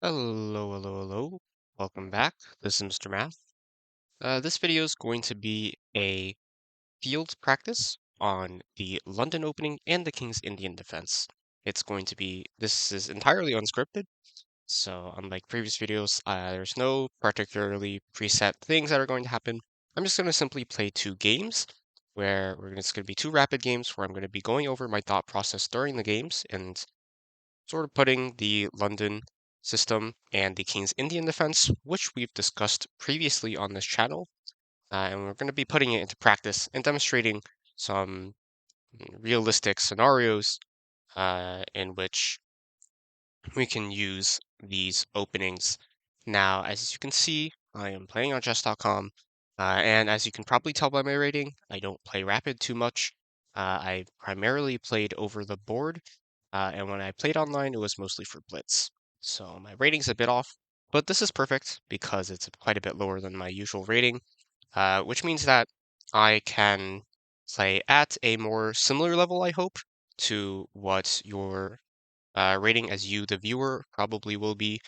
Hello, hello, hello. Welcome back. This is Mr. Math. This video is going to be a field practice on the London opening and the King's Indian defense. This is entirely unscripted, so unlike previous videos, there's no particularly preset things that are going to happen. I'm just going to simply play two games it's going to be two rapid games where I'm going to be going over my thought process during the games and sort of putting the London system and the King's Indian defense, which we've discussed previously on this channel, and we're going to be putting it into practice and demonstrating some realistic scenarios in which we can use these openings. Now, as you can see, I am playing on chess.com, and as you can probably tell by my rating, I don't play rapid too much. I primarily played over the board, and when I played online, it was mostly for blitz. So my rating's a bit off, but this is perfect because it's quite a bit lower than my usual rating, which means that I can play at a more similar level, I hope, to what your rating as you, the viewer, probably will be,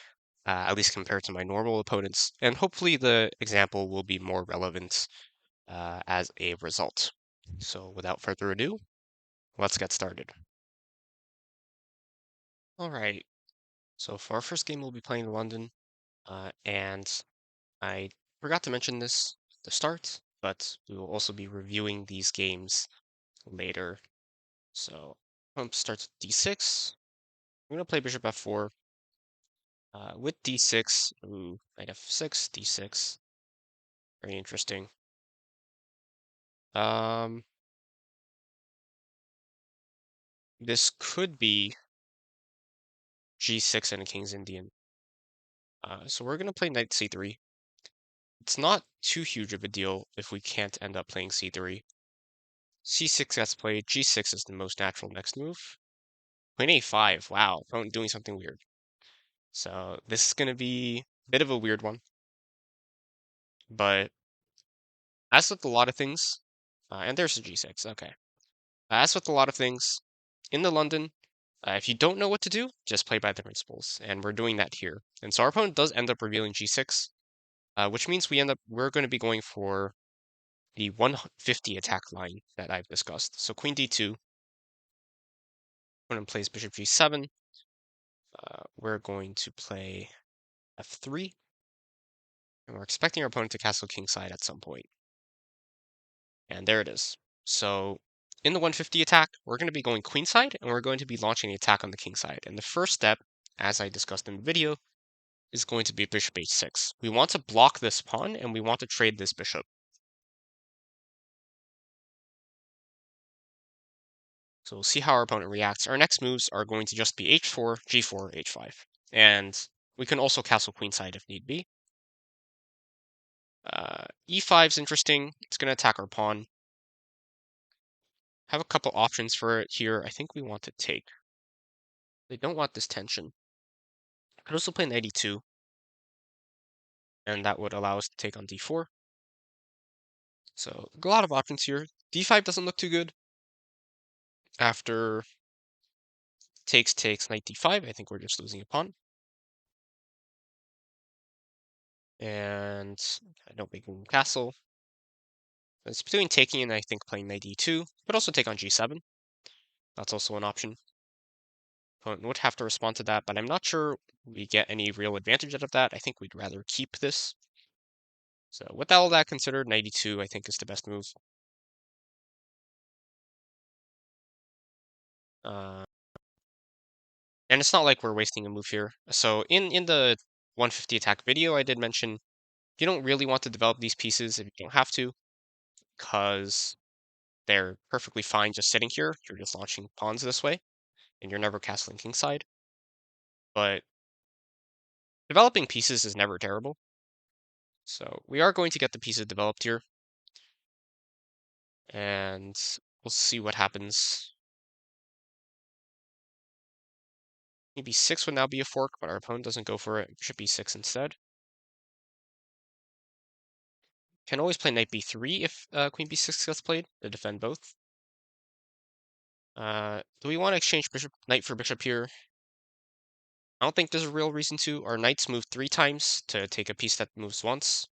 at least compared to my normal opponents, and hopefully the example will be more relevant as a result. So without further ado, let's get started. All right, so for our first game, we'll be playing London, and I forgot to mention this at the start, but we will also be reviewing these games later. So starts with d6. I'm going to play bishop f4. With d6, ooh, knight f6, d6. Very interesting. Um, this could be g6 and a King's Indian. So we're gonna play knight c3. It's not too huge of a deal if we can't end up playing c3. c6 gets played, g6 is the most natural next move. Queen a5, wow, opponent doing something weird. So this is gonna be a bit of a weird one. But as with a lot of things, and there's a g6, okay. As with a lot of things, in the London, if you don't know what to do, just play by the principles, and we're doing that here. And so our opponent does end up revealing g6, which means we're going to be going for the 150 attack line that I've discussed. So queen d2, opponent plays bishop g7. We're going to play f3, and we're expecting our opponent to castle kingside at some point. And there it is. So in the 150 attack, we're going to be going queenside, and we're going to be launching the attack on the kingside. And the first step, as I discussed in the video, is going to be bishop h6. We want to block this pawn, and we want to trade this bishop. So we'll see how our opponent reacts. Our next moves are going to just be h4, g4, h5. And we can also castle queenside if need be. E5 is interesting. It's going to attack our pawn. Have a couple options for it here. I think we want to take. They don't want this tension. Could also play knight e2, and that would allow us to take on d4. So a lot of options here. d5 doesn't look too good. After takes, knight d5, I think we're just losing a pawn. And I don't make a castle. It's between taking and I think playing knight d2, but also take on g7. That's also an option. Opponent would have to respond to that, but I'm not sure we get any real advantage out of that. I think we'd rather keep this. So with all that considered, knight e2 I think is the best move. Uh, and it's not like we're wasting a move here. So in the 150 attack video, I did mention you don't really want to develop these pieces if you don't have to, because they're perfectly fine just sitting here. You're just launching pawns this way, and you're never castling kingside. But developing pieces is never terrible. So we are going to get the pieces developed here. And we'll see what happens. Maybe 6 would now be a fork, but our opponent doesn't go for it. Bishop e6 instead. Can always play knight b3 if queen b6 gets played to defend both. Do we want to exchange knight for bishop here? I don't think there's a real reason to. Our knights move 3 times to take a piece that moves once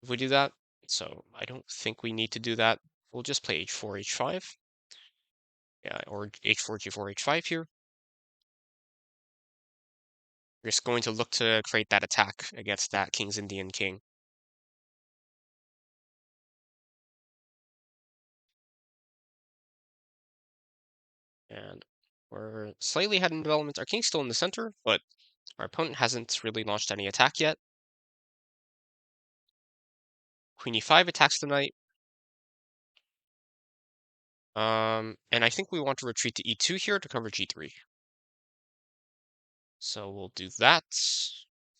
if we do that. So I don't think we need to do that. We'll just play h4, h5. Yeah, or h4, g4, h5 here. We're just going to look to create that attack against that King's Indian king. And we're slightly ahead in development. Our king's still in the center, but our opponent hasn't really launched any attack yet. Queen e5 attacks the knight. And I think we want to retreat to e2 here to cover g3. So we'll do that.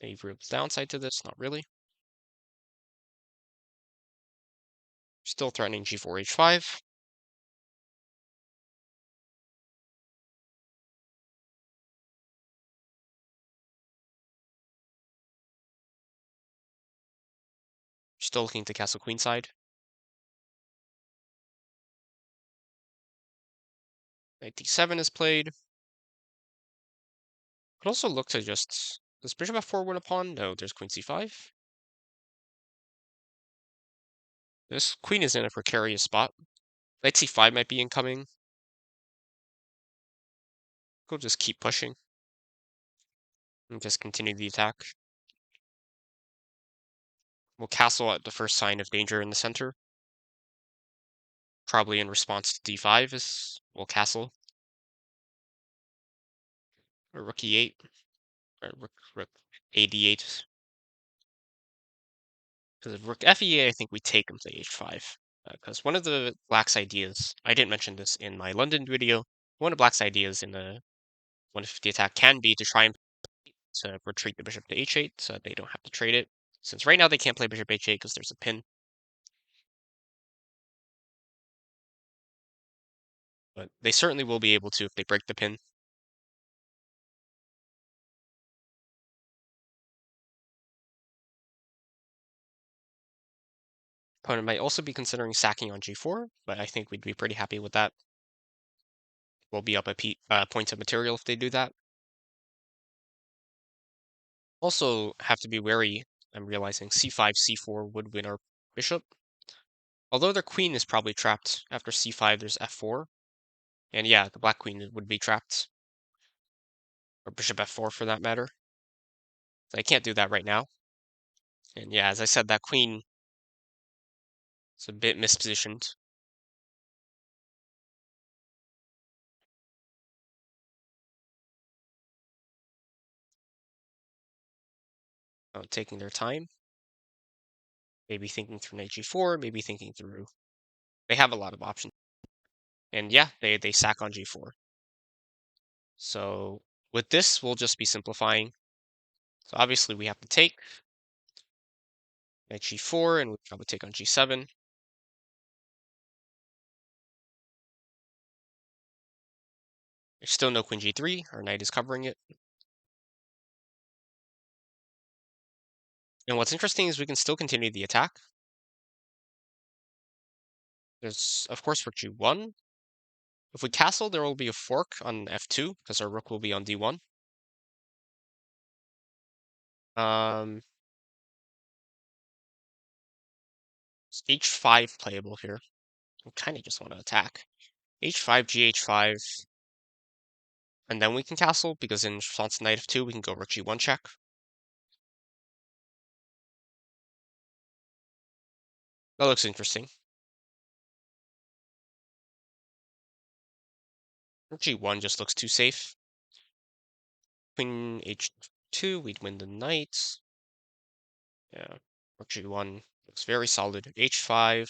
Any real downside to this? Not really. Still threatening g4, h5. Still looking to castle queenside. Knight d7 is played. Could also look to just... Does bishop f4 win a pawn? No, there's queen c5. This queen is in a precarious spot. Knight c5 might be incoming. We'll just keep pushing. And just continue the attack. We'll castle at the first sign of danger in the center. Probably in response to d5 is we'll castle. Or rook e8. Or rook a d8. Because if rook fe8, I think we take and play h5. Because one of the black's ideas, I didn't mention this in my London video, one of black's ideas in the 150 attack can be to try and to retreat the bishop to h8 so that they don't have to trade it. Since right now they can't play bishop h8 because there's a pin. But they certainly will be able to if they break the pin. Opponent might also be considering sacking on g4, but I think we'd be pretty happy with that. We'll be up a points of material if they do that. Also have to be wary, I'm realizing c5, c4 would win our bishop. Although their queen is probably trapped after c5, there's f4. And yeah, the black queen would be trapped. Or bishop f4 for that matter. So I can't do that right now. And yeah, as I said, that queen is a bit mispositioned. Taking their time. Maybe thinking through knight g4, maybe thinking through... They have a lot of options. And yeah, they sack on g4. So with this, we'll just be simplifying. So obviously we have to take knight g4, and we'll probably take on g7. There's still no queen g3. Our knight is covering it. And what's interesting is we can still continue the attack. There's, of course, rook g1. If we castle, there will be a fork on f2, because our rook will be on d1. Is h5 playable here? I kind of just want to attack. h5, gh5, and then we can castle, because in response to knight f2, we can go rook g1 check. That looks interesting. Rook g1 just looks too safe. Queen h2, we'd win the knight. Yeah, rook g1 looks very solid. h5.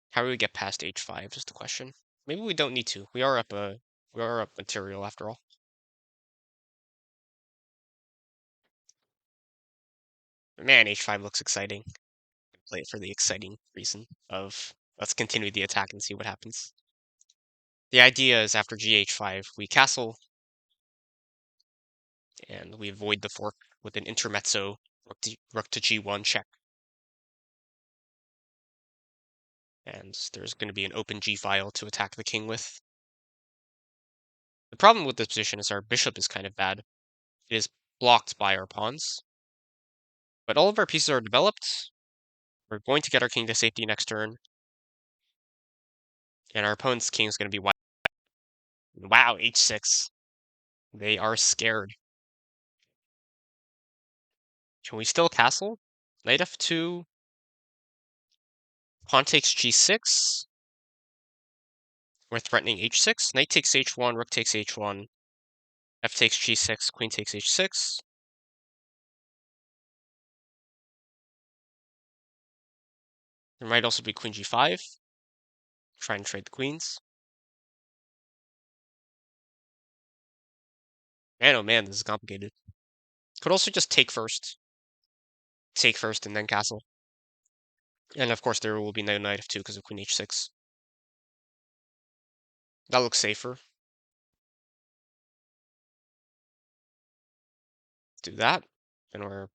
How do we get past h5 is the question. Maybe we don't need to. We are up material after all. But man, h5 looks exciting. Play it for the exciting reason of let's continue the attack and see what happens. The idea is after gh5, we castle and we avoid the fork with an intermezzo rook to g1 check. And there's going to be an open g-file to attack the king with. The problem with this position is our bishop is kind of bad. It is blocked by our pawns. But all of our pieces are developed. We're going to get our king to safety next turn. And our opponent's king is going to be white. Wow, h6. They are scared. Can we still castle? Knight f2. Pawn takes g6. We're threatening h6. Knight takes h1. Rook takes h1. F takes g6. Queen takes h6. There might also be queen g5. Try and trade the queens. Man, oh man, this is complicated. Could also just take first. Take first and then castle. And of course there will be no knight f2 because of queen h6. That looks safer. Do that. And we're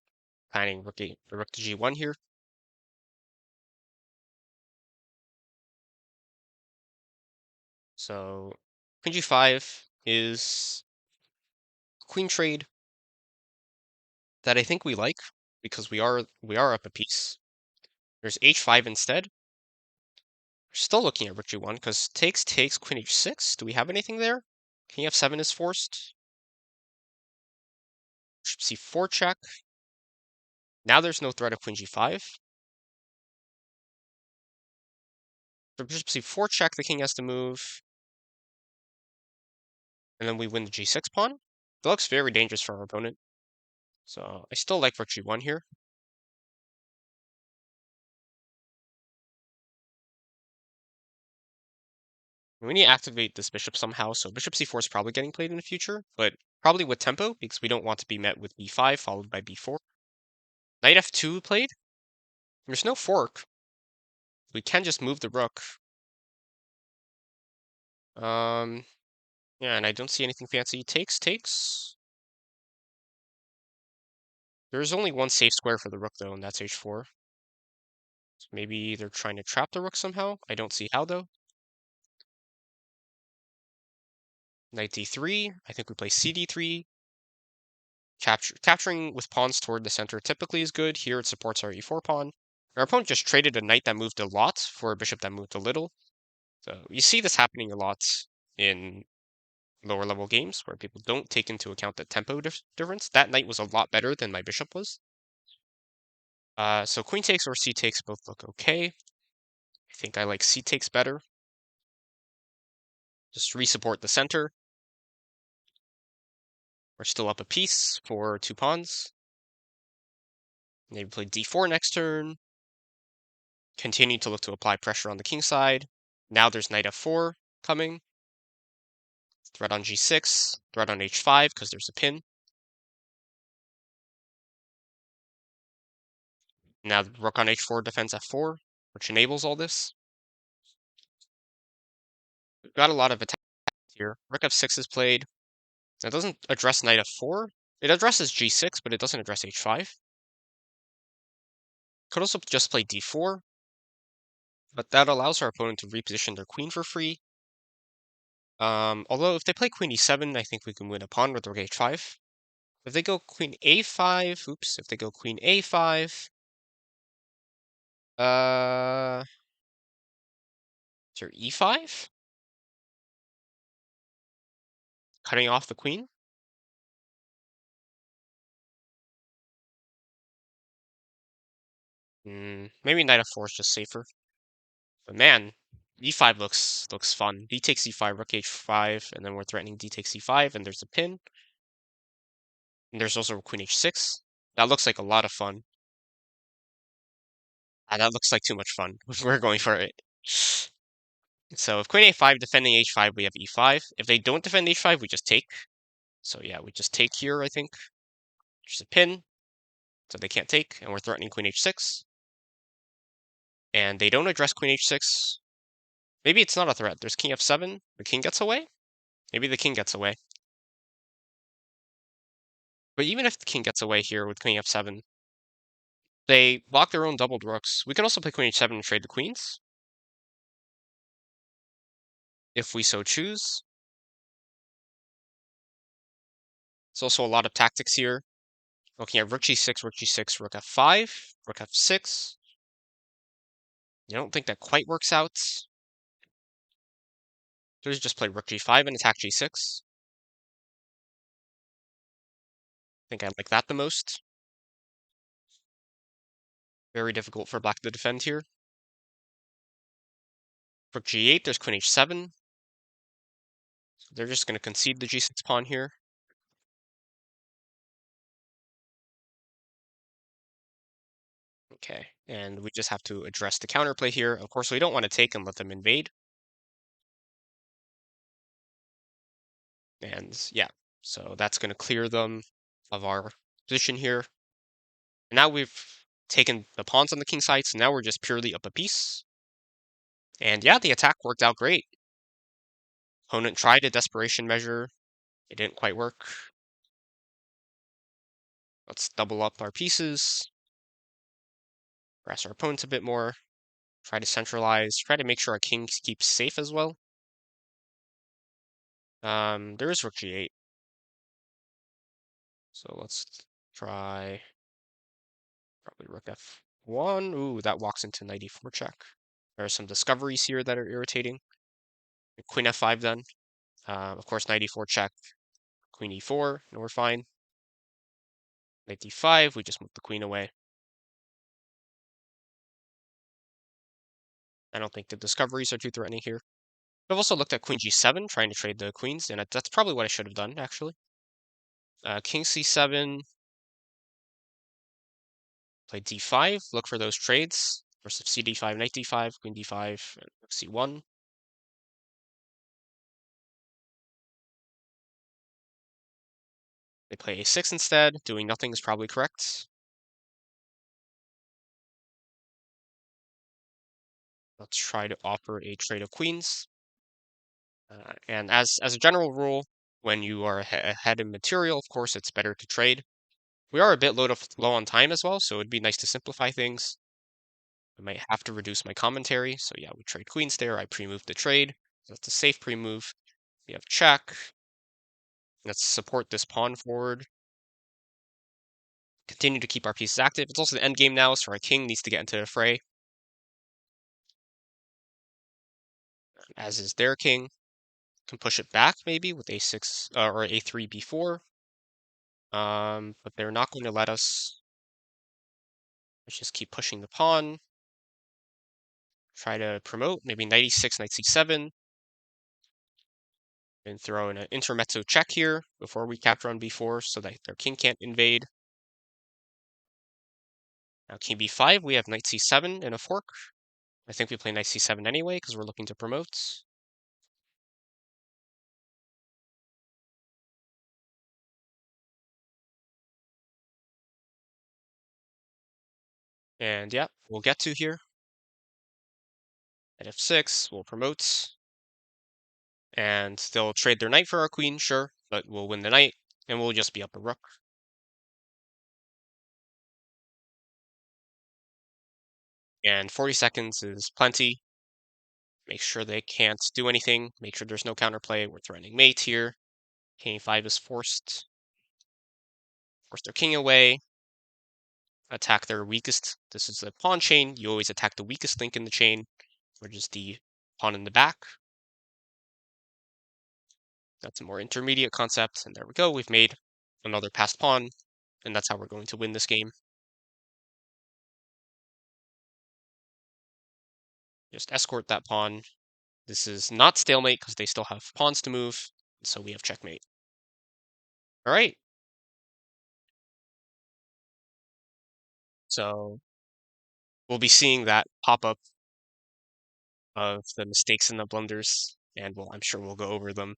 planning rook to g1 here. So queen g5 is queen trade that I think we like because we are up a piece. There's h5 instead. We're still looking at rook g1 because takes queen h6. Do we have anything there? King f7 is forced. Bishop c4 check. Now there's no threat of queen g5. For bishop c4 check, the king has to move. And then we win the g6 pawn. That looks very dangerous for our opponent. So I still like rook g1 here. We need to activate this bishop somehow, so bishop c4 is probably getting played in the future, but probably with tempo, because we don't want to be met with b5 followed by b4. Knight f2 played. There's no fork. We can just move the rook. Yeah, and I don't see anything fancy. Takes. There's only one safe square for the rook, though, and that's h4. So maybe they're trying to trap the rook somehow. I don't see how, though. Knight d3. I think we play cd3. Capturing with pawns toward the center typically is good. Here it supports our e4 pawn. Our opponent just traded a knight that moved a lot for a bishop that moved a little. So you see this happening a lot in lower level games where people don't take into account the tempo difference. That knight was a lot better than my bishop was. So queen takes or c takes both look okay. I think I like c takes better. Just re-support the center. We're still up a piece for 2 pawns. Maybe play d4 next turn. Continue to look to apply pressure on the king side. Now there's knight f4 coming. Threat on g6. Threat on h5 because there's a pin. Now rook on h4 defends f4, which enables all this. We've got a lot of attacks here. Rook f6 is played. That doesn't address knight f4. It addresses g6, but it doesn't address h5. Could also just play d4, but that allows our opponent to reposition their queen for free. Although if they play queen e7, I think we can win a pawn with rook h5. If they go queen a5, oops, if they go queen a5, is there e5? Cutting off the queen? Maybe knight f4 is just safer. But man, e5 looks fun. D takes e5, rook h5, and then we're threatening d takes e5, and there's a pin. And there's also queen h6. That looks like a lot of fun. That looks like too much fun. We're going for it. So if queen a5 defending h5, we have e5. If they don't defend h5, we just take. So yeah, we just take here, I think. There's a pin, so they can't take, and we're threatening queen h6. And they don't address queen h6. Maybe it's not a threat. There's king f7. The king gets away? Maybe the king gets away. But even if the king gets away here with queen f7, they block their own doubled rooks. We can also play queen h7 and trade the queens, if we so choose. There's also a lot of tactics here. Looking at rook g6, rook f5, rook f6. I don't think that quite works out. So just play rook g5 and attack g6. I think I like that the most. Very difficult for black to defend here. Rook g8, there's queen h7. So they're just going to concede the g6 pawn here. Okay, and we just have to address the counterplay here. Of course, we don't want to take and let them invade. And yeah, so that's going to clear them of our position here. And now we've taken the pawns on the king side, so now we're just purely up a piece. And yeah, the attack worked out great. Opponent tried a desperation measure. It didn't quite work. Let's double up our pieces. Harass our opponents a bit more. Try to centralize. Try to make sure our king keeps safe as well. There is rook g8. So let's try probably rook f1. Ooh, that walks into knight e4 check. There are some discoveries here that are irritating. Queen f5 then. Of course, knight e4 check, queen e4, and we're fine. Knight d5, we just move the queen away. I don't think the discoveries are too threatening here. I've also looked at queen g7, trying to trade the queens, and that's probably what I should have done, actually. King c7, play d5, look for those trades. First of cd5, knight d5, queen d5, and rook c1. They play a6 instead. Doing nothing is probably correct. Let's try to offer a trade of queens. And as a general rule, when you are ahead in material, of course, it's better to trade. We are a bit low on time as well, so it'd be nice to simplify things. I might have to reduce my commentary. So yeah, we trade queens there. I pre-move the trade. That's a safe pre-move. We have check. Let's support this pawn forward. Continue to keep our pieces active. It's also the end game now, so our king needs to get into the fray. As is their king. Can push it back maybe with a6 or a3 b4. But they're not going to let us. Let's just keep pushing the pawn. Try to promote, maybe knight e6, knight c7. And throw in an intermezzo check here before we capture on b4 so that their king can't invade. Now king b5, we have knight c7 and a fork. I think we play knight c7 anyway because we're looking to promote. And yeah, we'll get to here. At f6, we'll promote. And they'll trade their knight for our queen, sure, but we'll win the knight, and we'll just be up a rook. And 40 seconds is plenty. Make sure they can't do anything. Make sure there's no counterplay. We're threatening mate here. King e5 is forced. Force their king away. Attack their weakest. This is the pawn chain. You always attack the weakest link in the chain, which is the pawn in the back. That's a more intermediate concept. And there we go. We've made another passed pawn. And that's how we're going to win this game. Just escort that pawn. This is not stalemate because they still have pawns to move. So we have checkmate. All right. So we'll be seeing that pop up of the mistakes and the blunders. And I'm sure we'll go over them.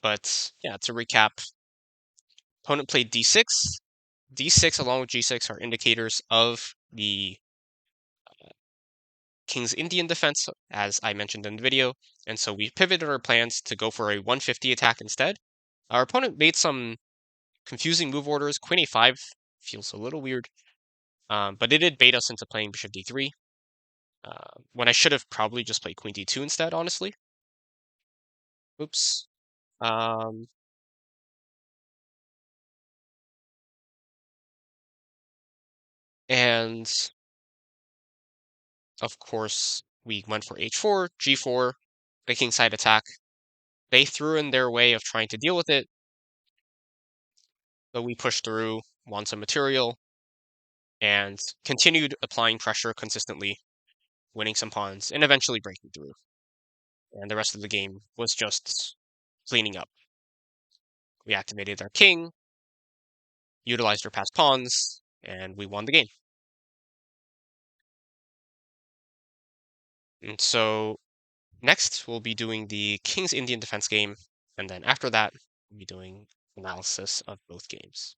But yeah, to recap, opponent played d6. d6 along with g6 are indicators of the King's Indian defense, as I mentioned in the video. And so we pivoted our plans to go for a 150 attack instead. Our opponent made some confusing move orders. Queen a5 feels a little weird, but it did bait us into playing bishop d3. When I should have probably just played queen d2 instead, honestly. Oops. And of course, we went for h4, g4, the kingside attack. They threw in their way of trying to deal with it, but we pushed through, won some material, and continued applying pressure consistently, winning some pawns, and eventually breaking through. And the rest of the game was just cleaning up. We activated our king, utilized our passed pawns, and we won the game. And so next, we'll be doing the King's Indian defense game, and then after that, we'll be doing analysis of both games.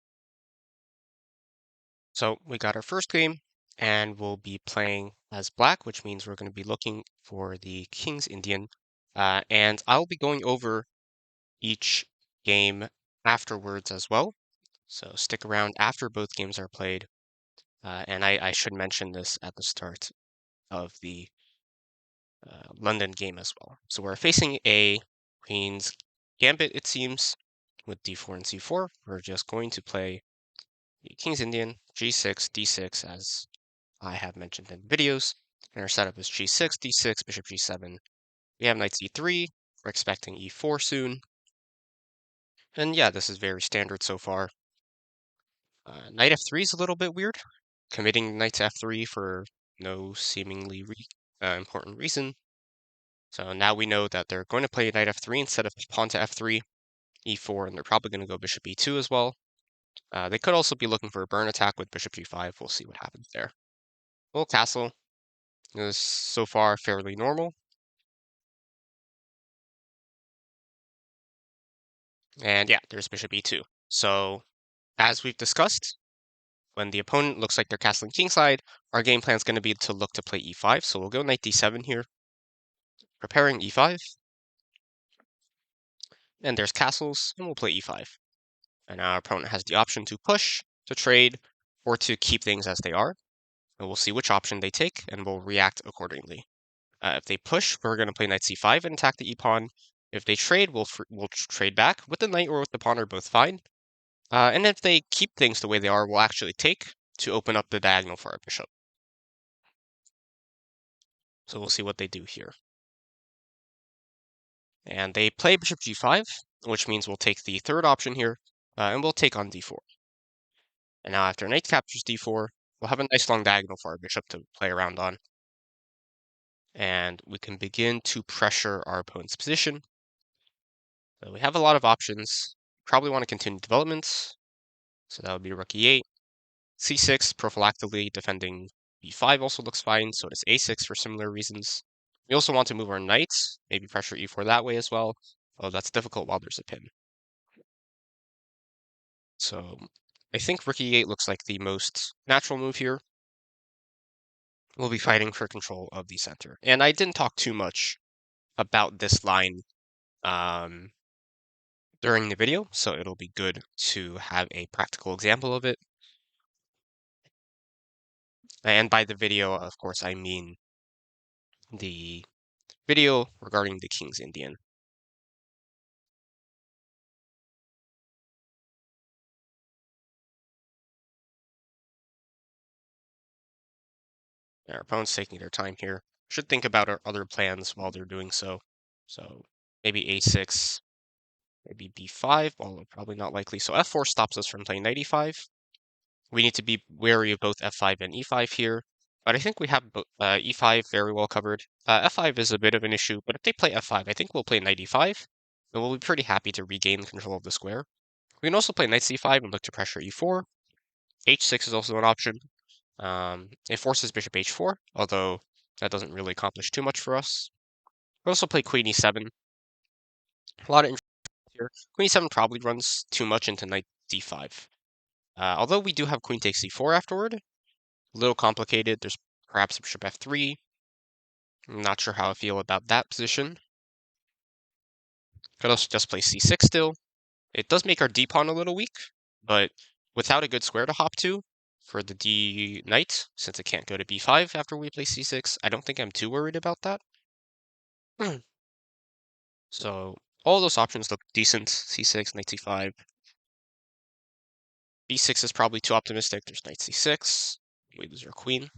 So we got our first game, and we'll be playing as black, which means we're going to be looking for the King's Indian. And I'll be going over each game afterwards as well. So stick around after both games are played. And I should mention this at the start of the London game as well. So we're facing a Queen's Gambit, it seems, with d4 and c4. We're just going to play the King's Indian, g6, d6, as I have mentioned in videos. And our setup is g6, d6, bishop g7. We have knight c3. We're expecting e4 soon. And yeah, this is very standard so far. Knight f3 is a little bit weird, committing knight to f3 for no seemingly important reason. So now we know that they're going to play knight f3 instead of pawn to f3, e4, and they're probably going to go bishop e2 as well. They could also be looking for a burn attack with bishop g5. We'll see what happens there. Little castle is so far fairly normal. And yeah, there's bishop e2. So as we've discussed, when the opponent looks like they're castling kingside, our game plan is going to be to look to play e5. So we'll go knight d7 here, preparing e5. And there's castles, and we'll play e5. And our opponent has the option to push, to trade, or to keep things as they are. And we'll see which option they take, and we'll react accordingly. If they push, we're going to play knight c5 and attack the e-pawn. If they trade, we'll trade back. With the knight or with the pawn are both fine. And if they keep things the way they are, we'll actually take to open up the diagonal for our bishop. So we'll see what they do here. And they play bishop g5, which means we'll take the third option here, and we'll take on d4. And now after knight captures d4, we'll have a nice long diagonal for our bishop to play around on. And we can begin to pressure our opponent's position. So we have a lot of options. Probably want to continue developments. So that would be rook e8. c6, prophylactically defending b5 also looks fine, so does a6 for similar reasons. We also want to move our knights, maybe pressure e4 that way as well. Oh, that's difficult while there's a pin. So I think rook e8 looks like the most natural move here. We'll be fighting for control of the center. And I didn't talk too much about this line during the video, so it'll be good to have a practical example of it. And by the video, of course, I mean the video regarding the King's Indian. Our opponent's taking their time here. Should think about our other plans while they're doing so. So maybe a6, maybe b5, although probably not likely. So f4 stops us from playing knight e5. We need to be wary of both f5 and e5 here. But I think we have e5 very well covered. F5 is a bit of an issue, but if they play f5, I think we'll play knight e5. And we'll be pretty happy to regain control of the square. We can also play knight c5 and look to pressure e4. h6 is also an option. It forces bishop h4, although that doesn't really accomplish too much for us. We also play queen e7. A lot of interest here. Queen e7 probably runs too much into knight d5. Although we do have queen takes c4 afterward, a little complicated. There's perhaps bishop f3. I'm not sure how I feel about that position. Could also just play c6 still. It does make our d-pawn a little weak, but without a good square to hop to for the d knight, since it can't go to b5 after we play c6, I don't think I'm too worried about that. So all those options look decent. c6, knight c5. b6 is probably too optimistic. There's knight c6. We lose our queen.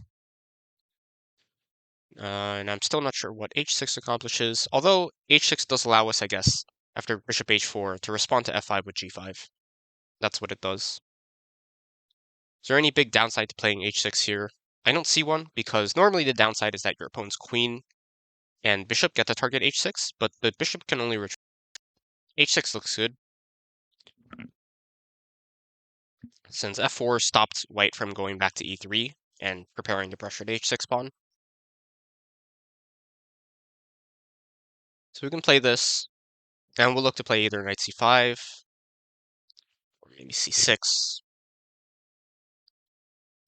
And I'm still not sure what h6 accomplishes, although h6 does allow us, I guess, after bishop h4, to respond to f5 with g5. That's what it does. Is there any big downside to playing h6 here? I don't see one, because normally the downside is that your opponent's queen and bishop get to target h6, but the bishop can only retreat. h6 looks good, since f4 stopped white from going back to e3 and preparing to pressure the h6 pawn. So we can play this, and we'll look to play either knight c5, or maybe c6.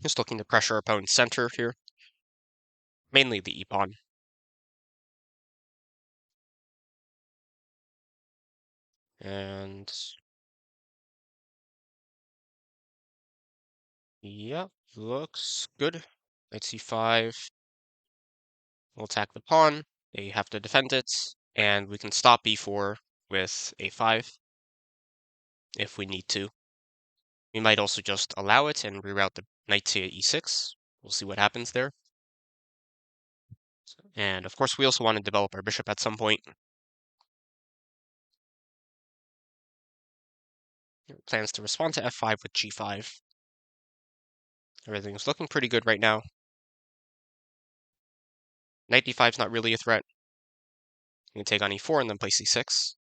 Just looking to pressure our opponent's center here, mainly the e-pawn. And yeah, looks good. Knight c5. We'll attack the pawn. They have to defend it, and we can stop b4 with a5 if we need to. We might also just allow it and reroute the knight to e6. We'll see what happens there. And of course, we also want to develop our bishop at some point. Plans to respond to f5 with g5. Everything's looking pretty good right now. Knight d5 is not really a threat. You can take on e4 and then play c6.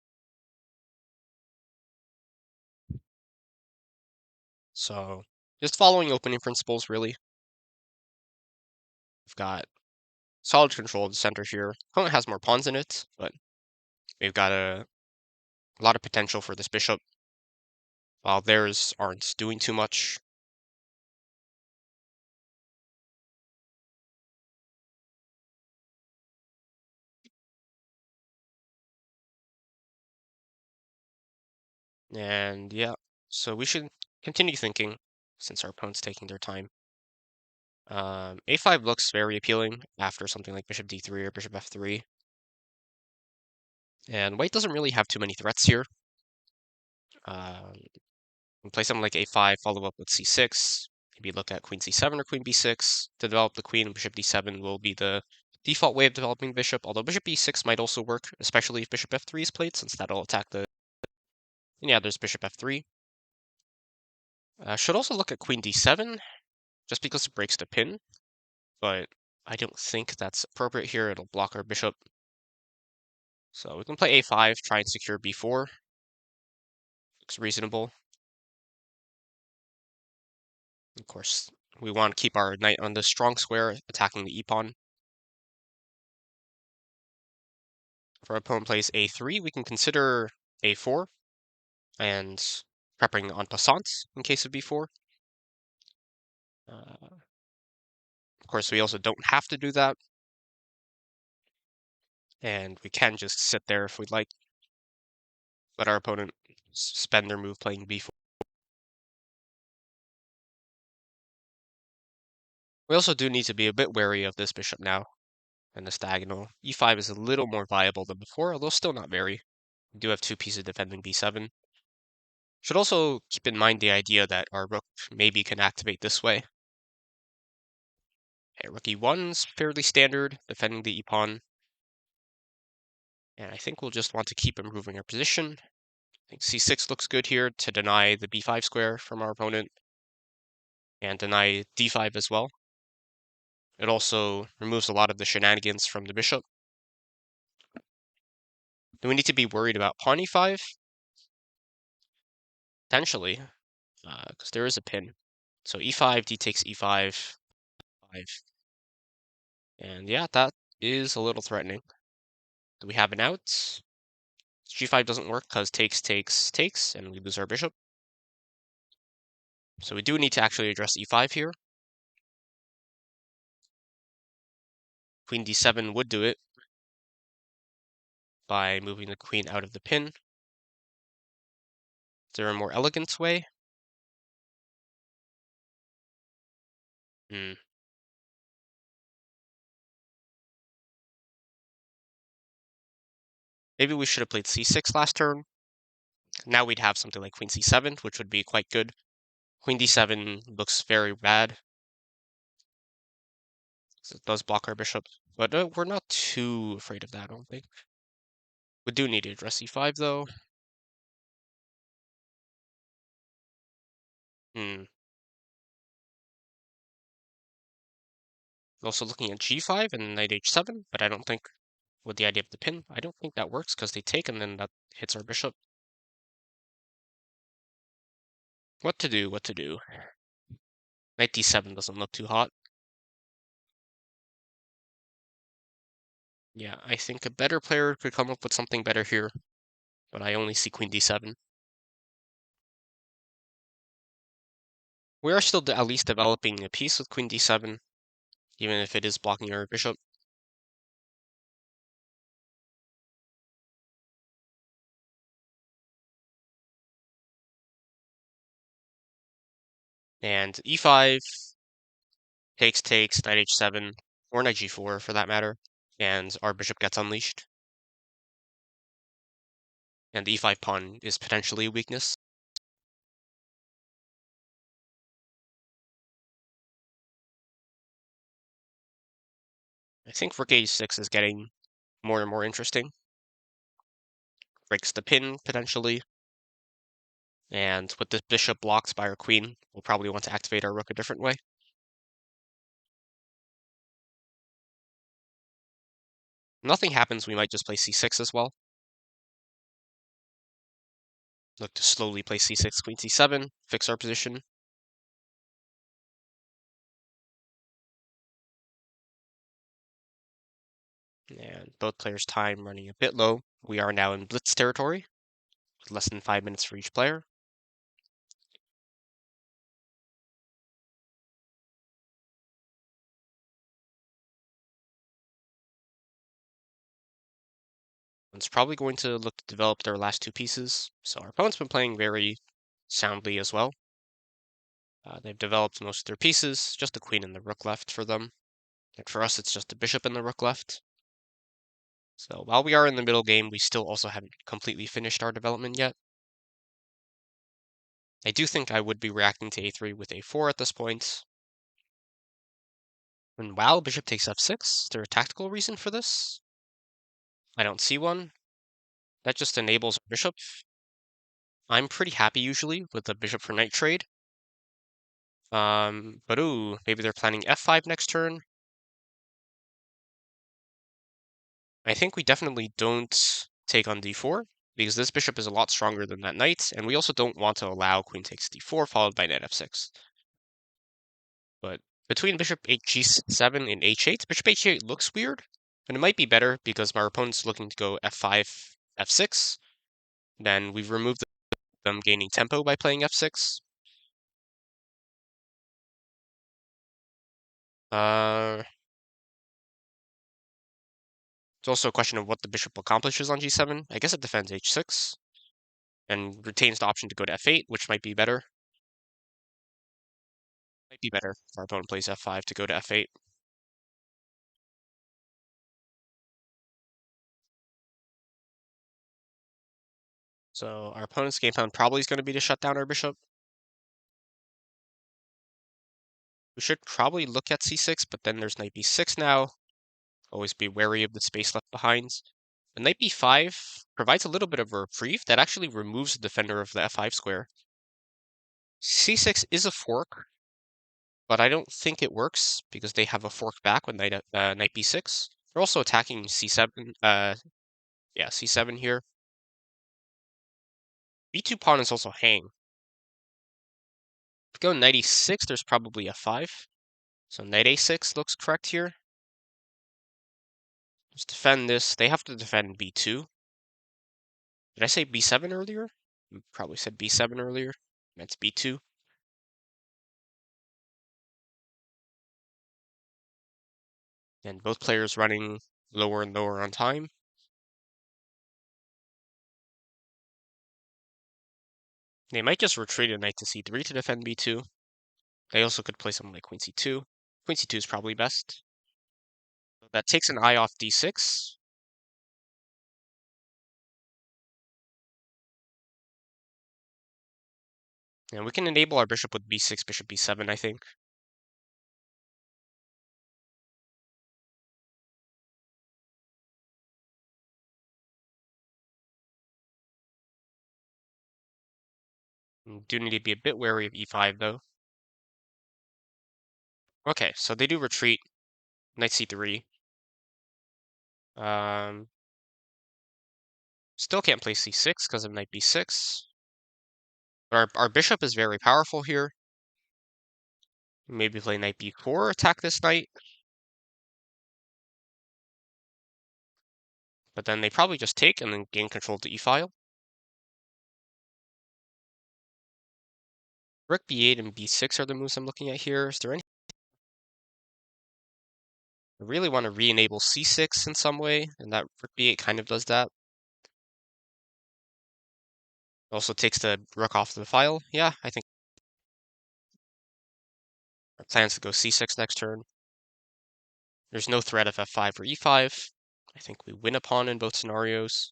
So just following opening principles, really. We've got solid control of the center here. Opponent has more pawns in it, but we've got a lot of potential for this bishop, while theirs aren't doing too much. And yeah, so we should continue thinking since our opponent's taking their time. A5 looks very appealing after something like bishop d3 or bishop f3. And white doesn't really have too many threats here. We play something like a5, follow up with c6. Maybe look at queen c7 or queen b6 to develop the queen, and bishop d7 will be the default way of developing bishop, although bishop e6 might also work, especially if bishop f3 is played, since that'll attack the... And yeah, there's bishop f3. Should also look at queen d7, just because it breaks the pin, but I don't think that's appropriate here. It'll block our bishop. So we can play a5, try and secure b4. Looks reasonable. Of course, we want to keep our knight on the strong square, attacking the e-pawn. If our opponent plays a3, we can consider a4 and prepping en passant in case of b4. Of course, we also don't have to do that. And we can just sit there if we'd like. Let our opponent spend their move playing b4. We also do need to be a bit wary of this bishop now, and this diagonal. e5 is a little more viable than before, although still not very. We do have two pieces defending b7. Should also keep in mind the idea that our rook maybe can activate this way. Okay, rook e1's fairly standard, defending the e-pawn. And I think we'll just want to keep improving our position. I think c6 looks good here to deny the b5 square from our opponent, and deny d5 as well. It also removes a lot of the shenanigans from the bishop. Do we need to be worried about pawn e5? Potentially, because there is a pin. So e5, d takes e5, 5. And yeah, that is a little threatening. Do we have an out? g5 doesn't work because takes, takes, takes, and we lose our bishop. So we do need to actually address e5 here. Queen d7 would do it by moving the queen out of the pin. Is there a more elegant way? Hmm. Maybe we should have played c6 last turn. Now we'd have something like queen c7, which would be quite good. Queen d7 looks very bad. So it does block our bishop, but we're not too afraid of that, I don't think. We do need to address e5, though. Hmm. Also looking at g5 and knight h7, but I don't think, with the idea of the pin, I don't think that works because they take and then that hits our bishop. What to do, what to do. Knight d7 doesn't look too hot. Yeah, I think a better player could come up with something better here, but I only see queen d7. We are still at least developing a piece with queen d7, even if it is blocking our bishop. And e5 takes, knight h7, or knight g4 for that matter, and our bishop gets unleashed. And the e5 pawn is potentially a weakness. I think rook a6 is getting more and more interesting. Breaks the pin, potentially. And with this bishop blocked by our queen, we'll probably want to activate our rook a different way. Nothing happens, we might just play c6 as well. Look to slowly play c6, queen c7, fix our position. And both players' time running a bit low. We are now in blitz territory, with less than 5 minutes for each player. It's probably going to look to develop their last two pieces. So our opponent's been playing very soundly as well. They've developed most of their pieces, just the queen and the rook left for them. And for us, it's just the bishop and the rook left. So while we are in the middle game, we still also haven't completely finished our development yet. I do think I would be reacting to a3 with a4 at this point. And wow, bishop takes f6. Is there a tactical reason for this? I don't see one. That just enables bishop. I'm pretty happy usually with the bishop for knight trade. But ooh, maybe they're planning f5 next turn. I think we definitely don't take on d4, because this bishop is a lot stronger than that knight, and we also don't want to allow queen takes d4 followed by knight f6. But between bishop g7 and h8, bishop h8 looks weird, and it might be better because my opponent's looking to go f5, f6. Then we've removed them gaining tempo by playing f6. It's also a question of what the bishop accomplishes on g7. I guess it defends h6 and retains the option to go to f8, which might be better. Might be better if our opponent plays f5 to go to f8. So our opponent's game plan probably is going to be to shut down our bishop. We should probably look at c6, but then there's knight b6 now. Always be wary of the space left behind. The knight b5 provides a little bit of a reprieve that actually removes the defender of the f5 square. c6 is a fork, but I don't think it works because they have a fork back with knight b6. They're also attacking c7. Yeah, c7 here. b2 pawn is also hang. If we go knight e6, there's probably f5. So knight a6 looks correct here. Let's defend this. They have to defend b2. Did I say b7 earlier? Probably said b7 earlier. That's b2. And both players running lower and lower on time. They might just retreat a knight to c3 to defend b2. They also could play something like queen c2. Queen c2 is probably best. That takes an eye off d6. And we can enable our bishop with b6, bishop b7, I think. Do need to be a bit wary of e5, though. Okay, so they do retreat. Knight c3. Um, Still can't play c6 because of knight b6. Our bishop is very powerful here. Maybe play knight b4, attack this knight. But then they probably just take and then gain control of the e-file. Rook b8 and b6 are the moves I'm looking at here. Is there any? I really want to re-enable c6 in some way, and that rook b8 kind of does that. Also takes the rook off the file. Yeah, I think our plans to go c6 next turn. There's no threat of f5 or e5. I think we win a pawn in both scenarios.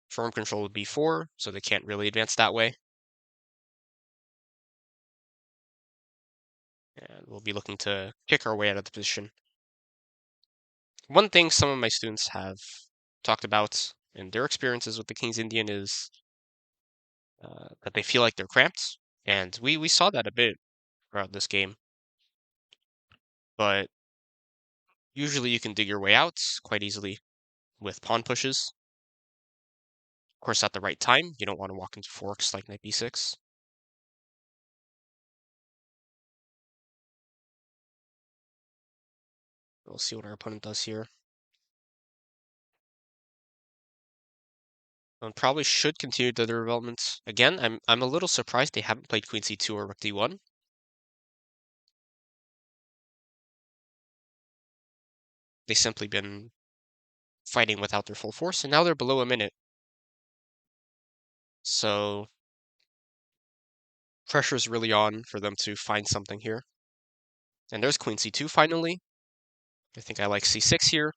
Firm control of b4, so they can't really advance that way. And we'll be looking to kick our way out of the position. One thing some of my students have talked about in their experiences with the King's Indian is that they feel like they're cramped, and we saw that a bit throughout this game. But usually you can dig your way out quite easily with pawn pushes. Of course, at the right time, you don't want to walk into forks like knight b6. We'll see what our opponent does here. And probably should continue their development. Again, I'm a little surprised they haven't played queen c2 or rook d1. They've simply been fighting without their full force, and now they're below a minute. So pressure's really on for them to find something here. And there's queen c2 finally. I think I like c6 here.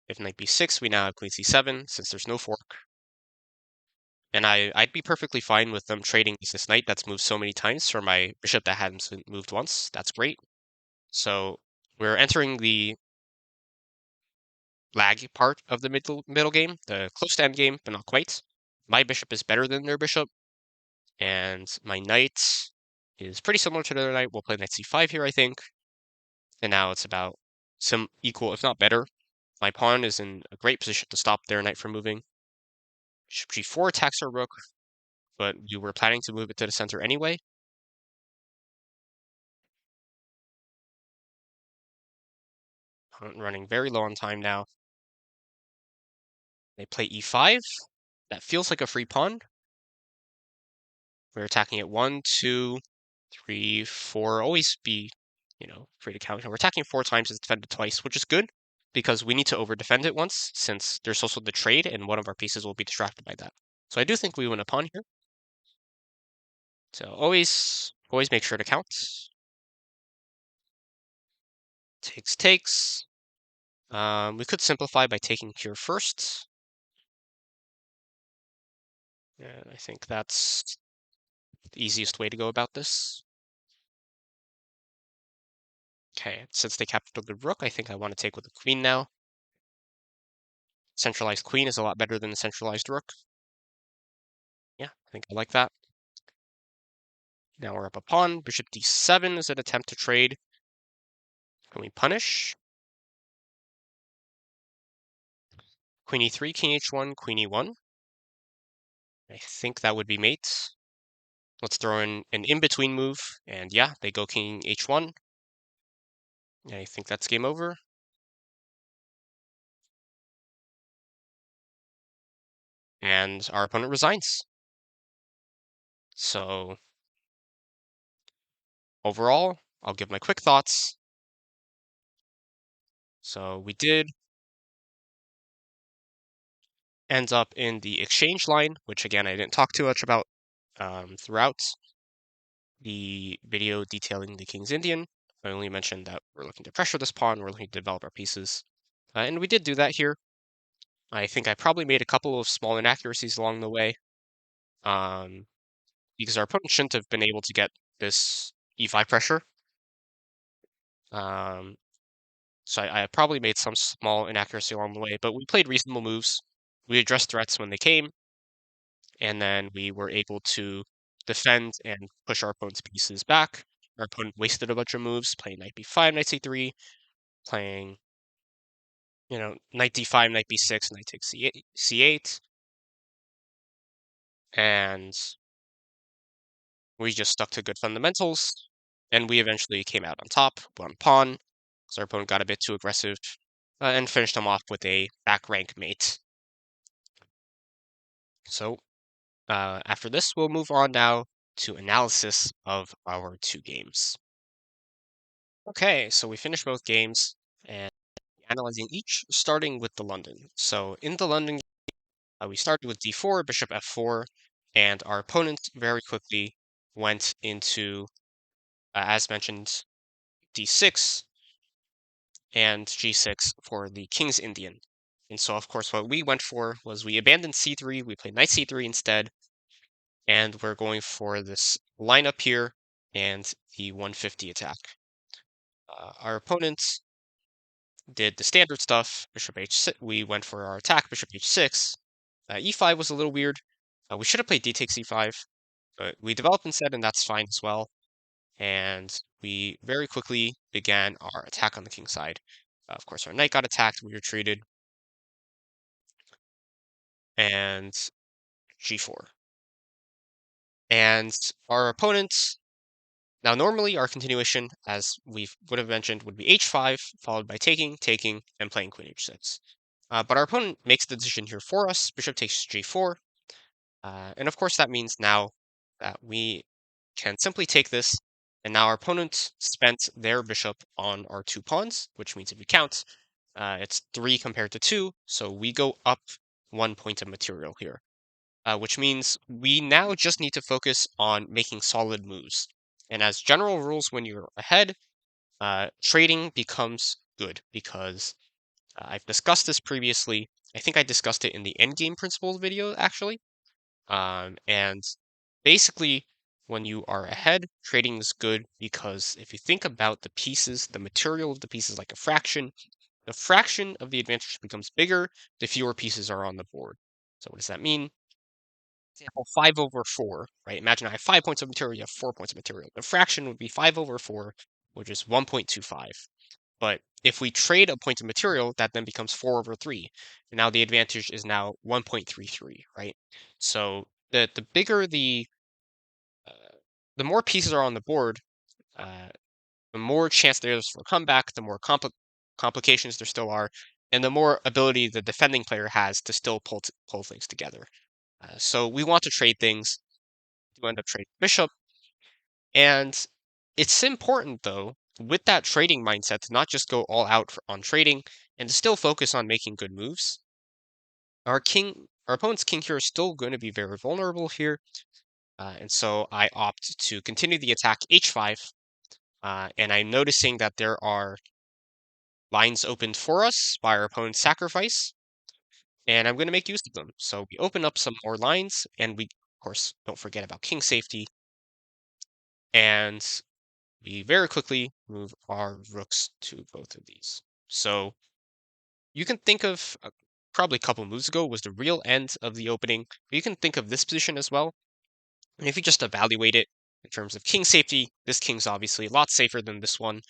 If knight b6, we now have queen c7, since there's no fork. And I'd be perfectly fine with them trading this knight that's moved so many times for my bishop that hasn't moved once. That's great. So we're entering the lag part of the middle game, the close to end game, but not quite. My bishop is better than their bishop, and my knight is pretty similar to their knight. We'll play knight c5 here, I think. And now it's about some equal, if not better. My pawn is in a great position to stop their knight from moving. Bishop g4 attacks our rook, but we were planning to move it to the center anyway. Running very low on time now. They play e5. That feels like a free pawn. We're attacking at 1, 2, 3, 4. Always be, free to count. We're attacking 4 times, it's defended twice, which is good because we need to over-defend it once, since there's also the trade, and one of our pieces will be distracted by that. So I do think we win a pawn here. So always make sure to count. Takes. We could simplify by taking here first. And I think that's the easiest way to go about this. Okay, since they captured the rook, I think I want to take with the queen now. Centralized queen is a lot better than the centralized rook. Yeah, I think I like that. Now we're up a pawn. Bishop d7 is an attempt to trade. Can we punish? Queen e3, king h1, queen e1. I think that would be mate. Let's throw in an in-between move. And yeah, they go king h1. I think that's game over. And our opponent resigns. So overall, I'll give my quick thoughts. So we did end up in the exchange line, which again, I didn't talk too much about throughout the video detailing the King's Indian. I only mentioned that we're looking to pressure this pawn, we're looking to develop our pieces. And we did do that here. I think I probably made a couple of small inaccuracies along the way, because our opponent shouldn't have been able to get this e5 pressure. So I probably made some small inaccuracy along the way, but we played reasonable moves. we addressed threats when they came, and then we were able to defend and push our opponent's pieces back. Our opponent wasted a bunch of moves playing knight b5, knight c3, playing, knight d5, knight b6, knight takes c8, and we just stuck to good fundamentals, and we eventually came out on top, one pawn, because our opponent got a bit too aggressive, and finished him off with a back rank mate. So after this, we'll move on now to analysis of our two games. Okay, so we finished both games and analyzing each, starting with the London. So in the London, we started with d4, bishop f4, and our opponent very quickly went into, as mentioned, d6 and g6 for the King's Indian. And so, of course, what we went for was we abandoned c3, we played knight c3 instead, and we're going for this lineup here and the 150 attack. Our opponent did the standard stuff, bishop h6. We went for our attack, bishop h6. E5 was a little weird. We should have played d takes e5, but we developed instead, and that's fine as well. And we very quickly began our attack on the king side. Of course, our knight got attacked, we retreated, and g4. And our opponent, now normally our continuation, as we would have mentioned, would be h5, followed by taking, taking, and playing queen h6. But our opponent makes the decision here for us, bishop takes g4, and of course that means now that we can simply take this, and now our opponent spent their bishop on our two pawns, which means if you count, it's 3 compared to 2, so we go up 1 point of material here. Which means we now just need to focus on making solid moves. And as general rules, when you're ahead, trading becomes good because I've discussed this previously. I think I discussed it in the endgame principles video, actually. And basically, when you are ahead, trading is good because if you think about the pieces, the material of the pieces like a fraction, the fraction of the advantage becomes bigger the fewer pieces are on the board. So what does that mean? Example, 5 over 4, right? Imagine I have 5 points of material, you have 4 points of material. The fraction would be 5 over 4, which is 1.25. But if we trade a point of material, that then becomes 4 over 3. And now the advantage is now 1.33, right? So the bigger uh, the more pieces are on the board, uh, the more chance there is for a comeback, the more complications there still are, and the more ability the defending player has to still pull things together. So we want to trade things to end up trading bishop. And it's important, though, with that trading mindset to not just go all out on trading and to still focus on making good moves. Our opponent's king here is still going to be very vulnerable here. And so I opt to continue the attack h5. And I'm noticing that there are lines opened for us by our opponent's sacrifice. And I'm going to make use of them. So we open up some more lines, and we, of course, don't forget about king safety. And we very quickly move our rooks to both of these. So you can think of probably a couple moves ago was the real end of the opening. But you can think of this position as well. And if you just evaluate it in terms of king safety, this king's obviously a lot safer than this one.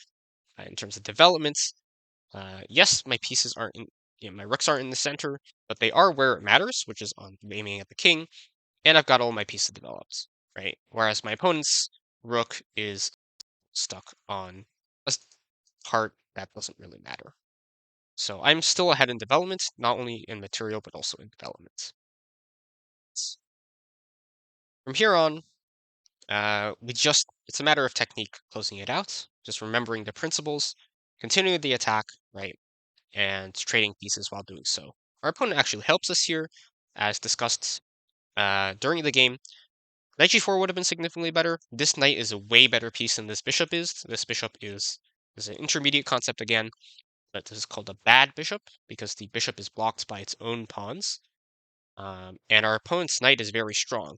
In terms of developments, yes, my pieces aren't in, my rooks aren't in the center, but they are where it matters, which is on aiming at the king. And I've got all my pieces developed, right? Whereas my opponent's rook is stuck on a part that doesn't really matter. So I'm still ahead in development, not only in material, but also in development. From here on, it's a matter of technique closing it out, just remembering the principles, continuing the attack, right, and trading pieces while doing so. Our opponent actually helps us here, as discussed during the game. Knight g4 would have been significantly better. This knight is a way better piece than this bishop is. This bishop is an intermediate concept again, but this is called a bad bishop because the bishop is blocked by its own pawns. And our opponent's knight is very strong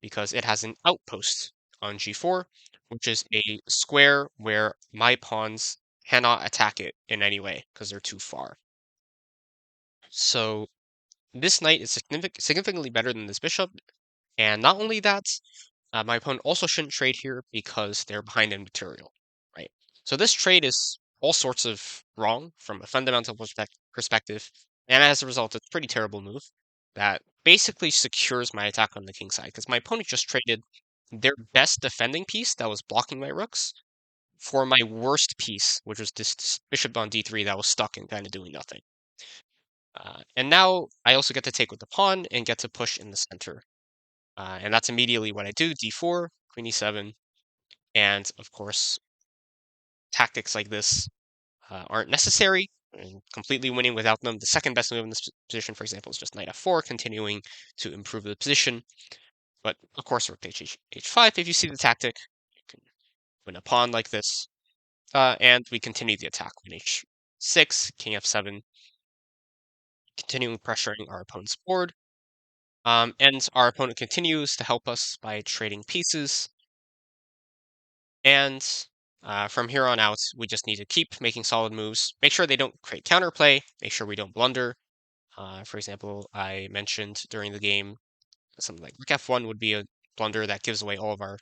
because it has an outpost on g4, which is a square where my pawns cannot attack it in any way because they're too far. So this knight is significantly better than this bishop, and not only that, my opponent also shouldn't trade here because they're behind in material, right? So this trade is all sorts of wrong from a fundamental perspective, and as a result, it's a pretty terrible move that basically secures my attack on the king side because my opponent just traded their best defending piece that was blocking my rooks for my worst piece, which was this bishop on d3 that was stuck and kind of doing nothing. And now I also get to take with the pawn and get to push in the center. And that's immediately what I do, d4, queen e7, and of course, tactics like this aren't necessary, and completely winning without them. The second best move in this position, for example, is just knight f4, continuing to improve the position. But of course, rook takes h5. If you see the tactic, you can win a pawn like this. And we continue the attack. Queen h6, king f7, continuing pressuring our opponent's board. And our opponent continues to help us by trading pieces. And from here on out, we just need to keep making solid moves. Make sure they don't create counterplay. Make sure we don't blunder. For example, I mentioned during the game something like rook f1 would be a blunder that gives away all of our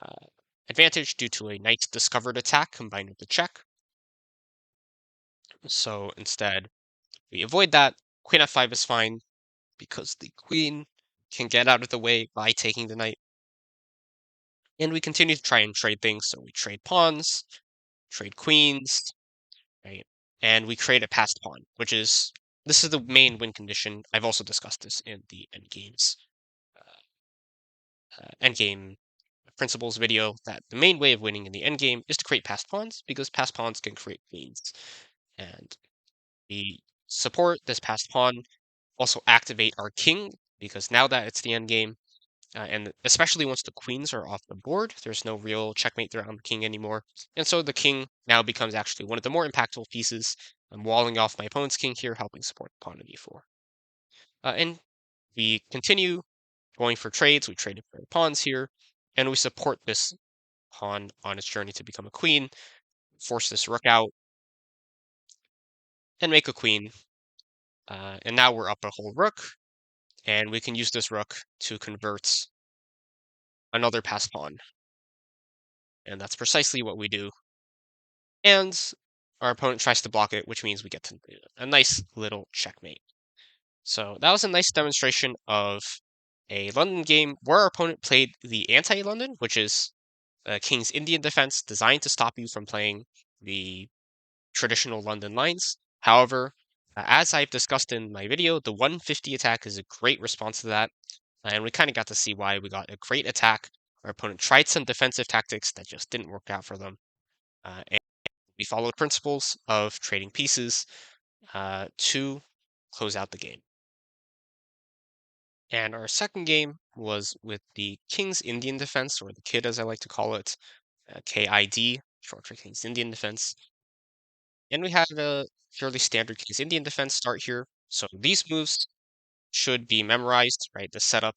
uh, advantage due to a knight discovered attack combined with the check. So instead, we avoid that. Queen f5 is fine because the queen can get out of the way by taking the knight. And we continue to try and trade things. So we trade pawns, trade queens, right? And we create a passed pawn, which is this is the main win condition. I've also discussed this in the endgame principles video that the main way of winning in the endgame is to create passed pawns because passed pawns can create queens. And we support this passed pawn, also activate our king because now that it's the endgame, and especially once the queens are off the board, there's no real checkmate threat on the king anymore. And so the king now becomes actually one of the more impactful pieces. I'm walling off my opponent's king here, helping support the pawn at e4. And we continue going for trades. We traded for the pawns here, and we support this pawn on its journey to become a queen, force this rook out, and make a queen. And now we're up a whole rook, and we can use this rook to convert another passed pawn. And that's precisely what we do. And our opponent tries to block it, which means we get to a nice little checkmate. So that was a nice demonstration of a London game where our opponent played the anti-London, which is King's Indian defense designed to stop you from playing the traditional London lines. However, as I've discussed in my video, the 150 attack is a great response to that, and we kind of got to see why we got a great attack. Our opponent tried some defensive tactics that just didn't work out for them, and we followed principles of trading pieces to close out the game. And our second game was with the King's Indian Defense, or the KID as I like to call it, KID, short for King's Indian Defense. And we had a fairly standard King's Indian Defense start here. So these moves should be memorized, right? The setup,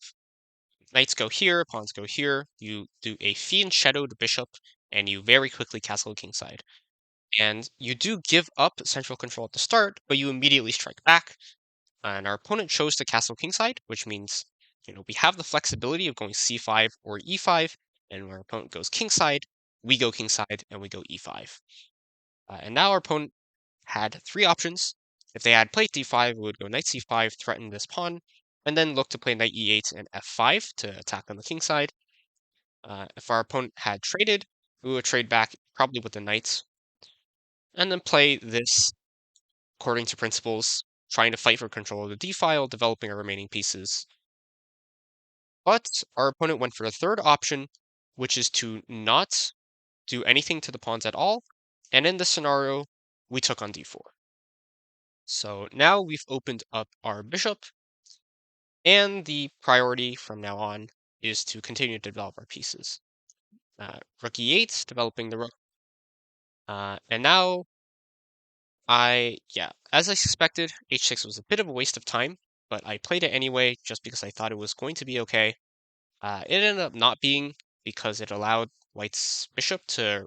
knights go here, pawns go here. You do a fiend shadowed bishop, and you very quickly castle kingside. And you do give up central control at the start, but you immediately strike back. And our opponent chose to castle kingside, which means, we have the flexibility of going c5 or e5, and when our opponent goes kingside, we go kingside and we go e5. And now our opponent had three options. If they had played d5, we would go knight c5, threaten this pawn, and then look to play knight e8 and f5 to attack on the kingside. If our opponent had traded, we would trade back probably with the knights, and then play this according to principles, trying to fight for control of the d-file, developing our remaining pieces. But our opponent went for a third option, which is to not do anything to the pawns at all, and in this scenario, we took on d4. So now we've opened up our bishop, and the priority from now on is to continue to develop our pieces. Rook e8, developing the rook. And now as I suspected, h6 was a bit of a waste of time, but I played it anyway just because I thought it was going to be okay. It ended up not being because it allowed white's bishop to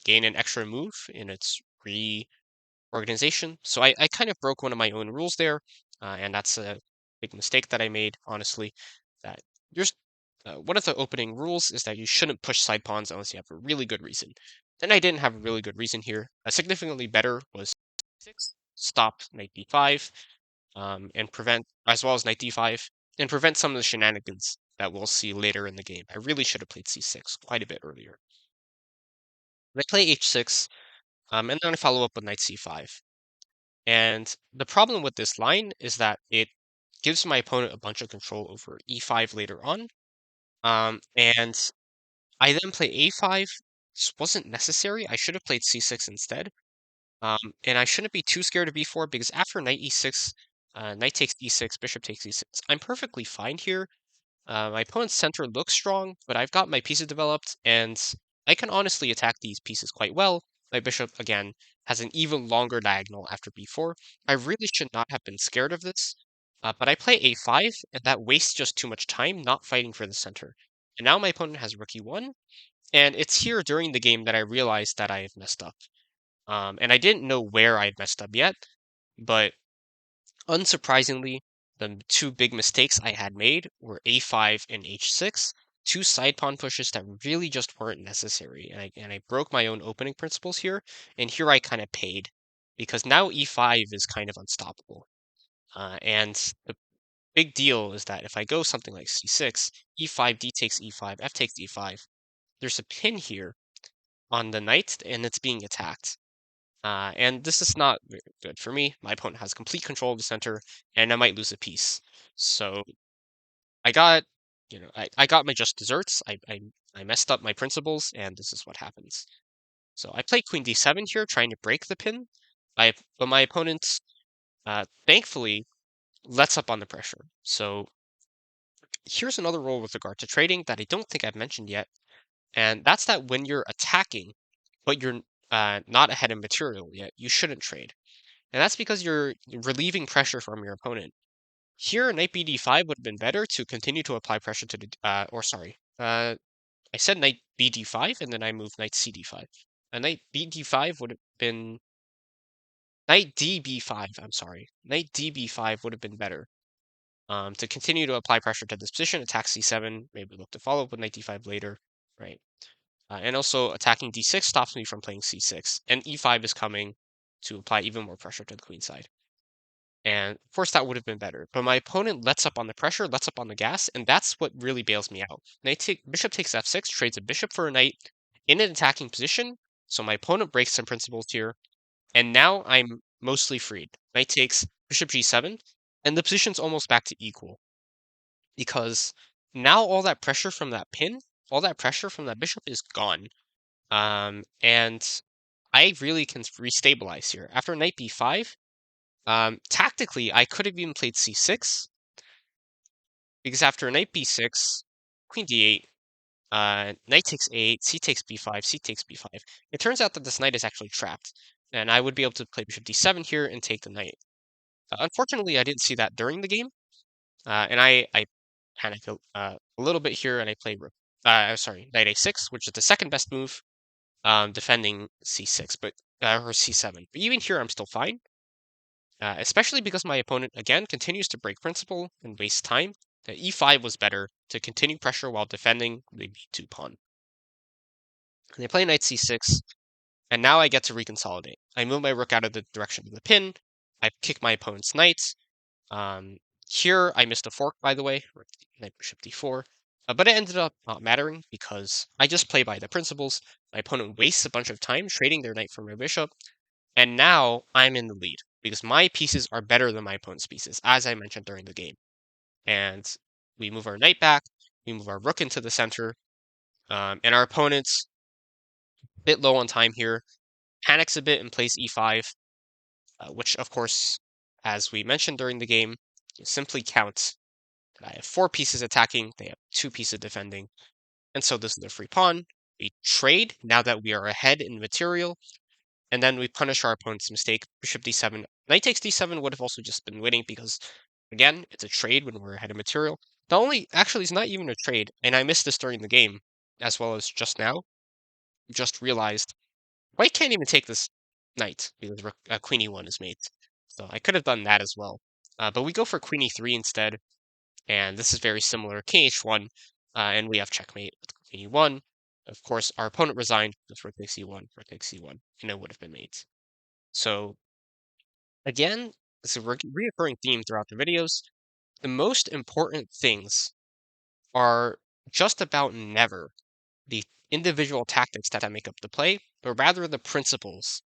gain an extra move in its reorganization. So I kind of broke one of my own rules there. and that's a big mistake that I made, honestly. That there's one of the opening rules is that you shouldn't push side pawns unless you have a really good reason. Then I didn't have a really good reason here. Significantly better was six, stop knight d5, and prevent, as well as knight d5, and prevent some of the shenanigans that we'll see later in the game. I really should have played c6 quite a bit earlier. I play h6, and then I follow up with knight c5. And the problem with this line is that it gives my opponent a bunch of control over e5 later on. And I then play a5. This wasn't necessary. I should have played c6 instead. And I shouldn't be too scared of b4 because after knight e6, knight takes e6, bishop takes e6. I'm perfectly fine here. My opponent's center looks strong, but I've got my pieces developed, and I can honestly attack these pieces quite well. My bishop, again, has an even longer diagonal after b4. I really should not have been scared of this, but I play a5, and that wastes just too much time not fighting for the center. And now my opponent has rook e1, and it's here during the game that I realized that I have messed up. And I didn't know where I had messed up yet, but unsurprisingly, the two big mistakes I had made were a5 and h6, two side pawn pushes that really just weren't necessary, and I broke my own opening principles here, and here I kind of paid, because now e5 is kind of unstoppable. And the big deal is that if I go something like c6, e5, d takes e5, f takes e5, there's a pin here on the knight, and it's being attacked. And this is not very good for me. My opponent has complete control of the center, and I might lose a piece. So I got, I got my just desserts. I messed up my principles, and this is what happens. So I play queen d7 here, trying to break the pin. But my opponent, thankfully, lets up on the pressure. So here's another rule with regard to trading that I don't think I've mentioned yet, and that's that when you're attacking, but you're not ahead in material yet, you shouldn't trade. And that's because you're relieving pressure from your opponent. Here, knight bd5 would have been better to continue to apply pressure to the, or sorry, I said knight bd5 and then I moved knight cd5. A knight bd5 would have been, knight db5, I'm sorry. Knight db5 would have been better. To continue to apply pressure to this position, attack c7, maybe look to follow up with knight d5 later, right? And also attacking d6 stops me from playing c6, and e5 is coming to apply even more pressure to the queen side. And of course, that would have been better. But my opponent lets up on the pressure, lets up on the gas, and that's what really bails me out. Bishop takes f6, trades a bishop for a knight in an attacking position. So my opponent breaks some principles here. And now I'm mostly freed. Knight takes bishop g7, and the position's almost back to equal. Because now all that pressure from that pin, all that pressure from that bishop is gone. And I really can restabilize here. After knight b5, tactically, I could have even played c6, because after knight b6, queen d8, knight takes a8, c takes b5, c takes b5. It turns out that this knight is actually trapped, and I would be able to play bishop d7 here and take the knight. Unfortunately, I didn't see that during the game, and I panicked a little bit here, and I played sorry, knight a6, which is the second best move, defending c6, but or c7. But even here, I'm still fine. Especially because my opponent, again, continues to break principle and waste time. The e5 was better to continue pressure while defending the b2 pawn. And they play knight c6, and now I get to reconsolidate. I move my rook out of the direction of the pin, I kick my opponent's knight. Here, I missed a fork, by the way, knight bishop d4. But it ended up not mattering because I just play by the principles. My opponent wastes a bunch of time trading their knight for my bishop, and now I'm in the lead because my pieces are better than my opponent's pieces, as I mentioned during the game. And we move our knight back, we move our rook into the center, and our opponent's a bit low on time here, panics a bit and plays e5, which of course, as we mentioned during the game, simply counts that I have 4 pieces attacking, they have 2 pieces defending, and so this is a free pawn. We trade now that we are ahead in material, and then we punish our opponent's mistake. Bishop d7. Knight takes d7 would have also just been winning because, again, it's a trade when we're ahead of material. Actually, it's not even a trade, and I missed this during the game, as well as just now. Just realized, white can't even take this knight because queen e1 is mate. So I could have done that as well. But we go for queen e3 instead, and this is very similar. King h1, and we have checkmate with queen e1. Of course, our opponent resigned with rook takes e1, rook takes e1, and it would have been mate. So again, it's a reoccurring theme throughout the videos. The most important things are just about never the individual tactics that make up the play, but rather the principles,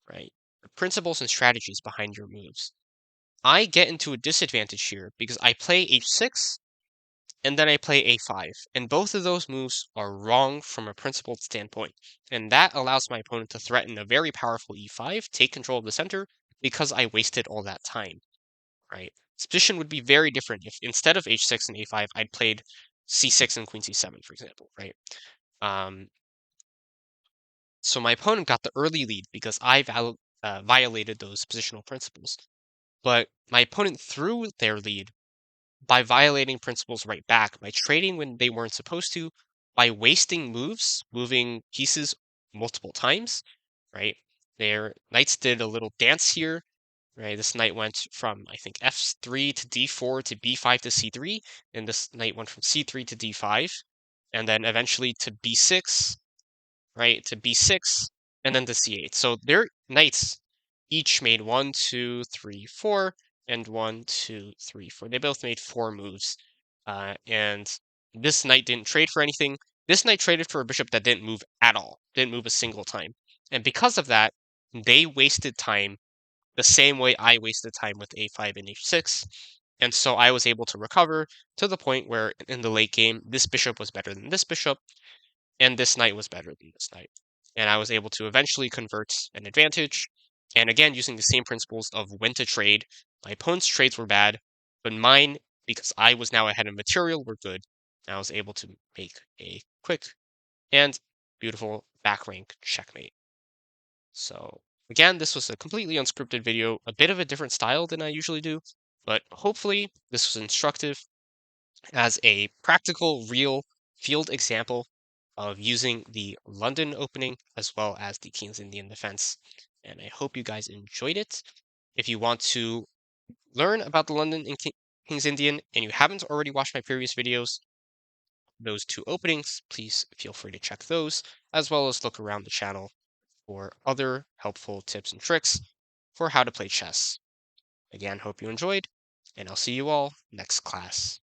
right? The principles and strategies behind your moves. I get into a disadvantage here because I play h6 and then I play a5, and both of those moves are wrong from a principled standpoint. And that allows my opponent to threaten a very powerful e5, take control of the center, because I wasted all that time, right? This position would be very different if instead of h6 and a5, I'd played c6 and queen c7, for example, right? Um, So my opponent got the early lead because I violated those positional principles. But my opponent threw their lead by violating principles right back, by trading when they weren't supposed to, by wasting moves, moving pieces multiple times, right? Their knights did a little dance here, right? This knight went from, I think, f3 to d4 to b5 to c3, and this knight went from c3 to d5, and then eventually to b6, right, to b6, and then to c8. So their knights each made 1, 2, 3, 4, and 1, 2, 3, 4. They both made 4 moves. And this knight didn't trade for anything. This knight traded for a bishop that didn't move at all, didn't move a single time. And because of that, they wasted time the same way I wasted time with a5 and h6. And so I was able to recover to the point where in the late game, this bishop was better than this bishop, and this knight was better than this knight. And I was able to eventually convert an advantage. And again, using the same principles of when to trade. My opponent's trades were bad, but mine, because I was now ahead in material, were good. And I was able to make a quick and beautiful back rank checkmate. So again, this was a completely unscripted video, a bit of a different style than I usually do, but hopefully this was instructive as a practical, real field example of using the London opening as well as the King's Indian defense. And I hope you guys enjoyed it. If you want to learn about the London and King's Indian and you haven't already watched my previous videos, those two openings, please feel free to check those, as well as look around the channel for other helpful tips and tricks for how to play chess. Again, hope you enjoyed, and I'll see you all next class.